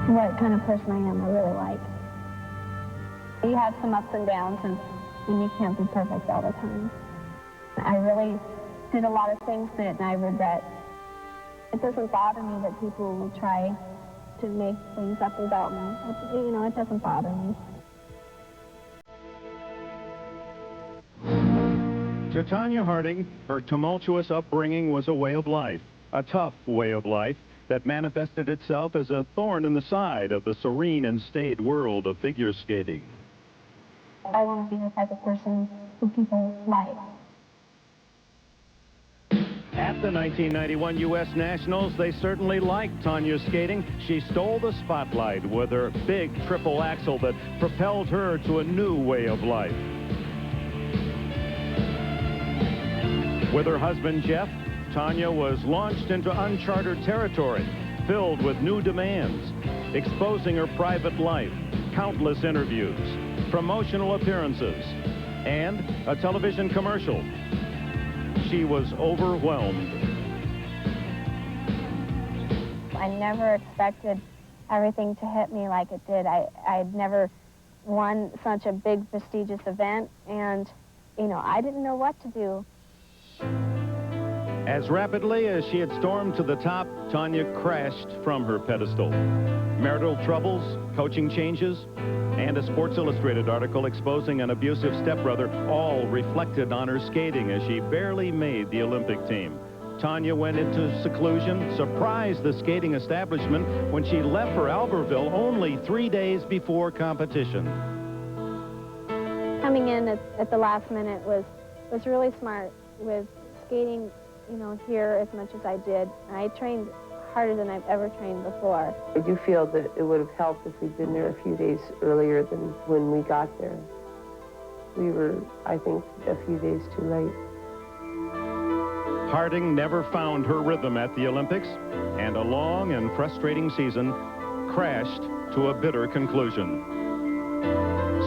what kind of person I am, I really like. You have some ups and downs, and you can't be perfect all the time. I really did a lot of things that I regret. It doesn't bother me that people will try to make things up about me. You know, it doesn't bother me. To Tonya Harding, her tumultuous upbringing was a way of life, a tough way of life that manifested itself as a thorn in the side of the serene and staid world of figure skating. I want to be the type of person who people like. At the 1991 U.S. Nationals, they certainly liked Tonya's skating. She stole the spotlight with her big triple axel that propelled her to a new way of life. With her husband, Jeff, Tonya was launched into uncharted territory, filled with new demands, exposing her private life, countless interviews, promotional appearances, and a television commercial. She was overwhelmed. I never expected everything to hit me like it did. I'd never won such a big, prestigious event, and, you know, I didn't know what to do. As rapidly as she had stormed to the top, Tonya crashed from her pedestal. Marital troubles, coaching changes, and a Sports Illustrated article exposing an abusive stepbrother all reflected on her skating as she barely made the Olympic team. Tonya went into seclusion, surprised the skating establishment when she left for Albertville only 3 days before competition. Coming in at the last minute was really smart with skating, you know, here as much as I did. I trained harder than I've ever trained before. I do feel that it would have helped if we'd been there a few days earlier than when we got there. We were, I think, a few days too late. Harding never found her rhythm at the Olympics, and a long and frustrating season crashed to a bitter conclusion.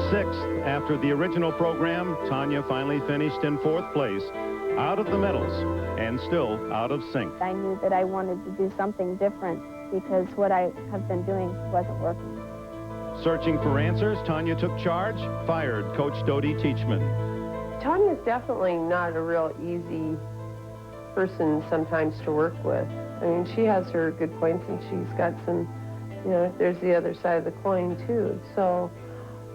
Sixth after the original program, Tonya finally finished in 4th place, out of the medals and still out of sync. I knew that I wanted to do something different because what I have been doing wasn't working. Searching for answers, Tonya took charge, fired Coach Dodie Teachman. Tonya's definitely not a real easy person sometimes to work with. I mean, she has her good points, and she's got some, you know, there's the other side of the coin, too. So,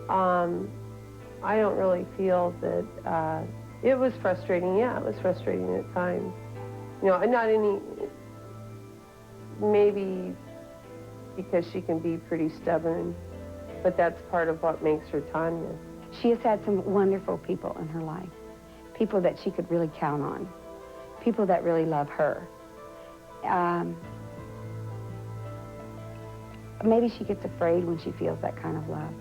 I don't really feel that, it was frustrating, yeah, it was frustrating at times. You know, not any, maybe because she can be pretty stubborn, but that's part of what makes her Tonya. She has had some wonderful people in her life, people that she could really count on, people that really love her. Maybe she gets afraid when she feels that kind of love.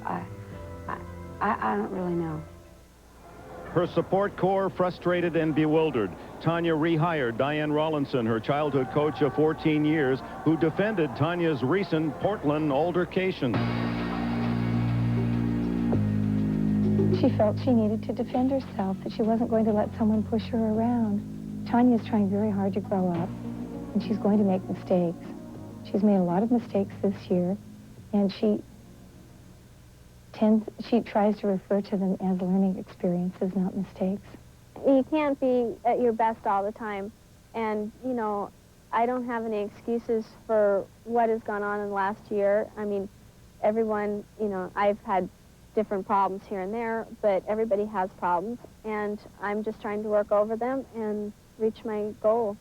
I don't really know. Her support corps frustrated and bewildered. Tonya rehired Diane Rawlinson, her childhood coach of 14 years, who defended Tonya's recent Portland altercation. She felt she needed to defend herself, that she wasn't going to let someone push her around. Tonya's trying very hard to grow up, and she's going to make mistakes. She's made a lot of mistakes this year, and she tries to refer to them as learning experiences, not mistakes. You can't be at your best all the time. And, you know, I don't have any excuses for what has gone on in the last year. I mean, everyone, you know, I've had different problems here and there, but everybody has problems. And I'm just trying to work over them and reach my goal.